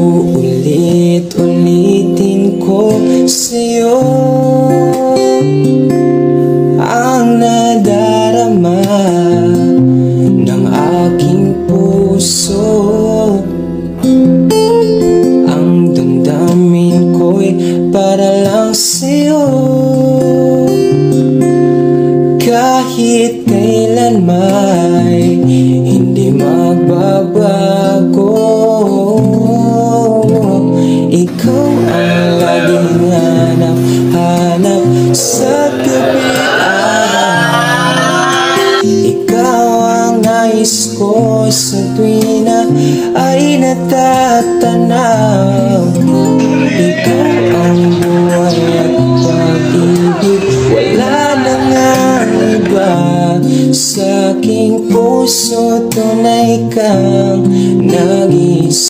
Uulit-ulitin ko sa'yo ang nadarama ng aking puso. Ang damdamin ko'y para lang sa'yo. Kahit kailan may hindi magbabago, ikaw ang laging hanap-hanap sa gabi-araw. Ikaw ang nais ko sa tuwing na ay natatanaw. Ikaw ang buhay at pag-ibig, wala na nga iba. Sa aking puso tunay kang nag-iisa.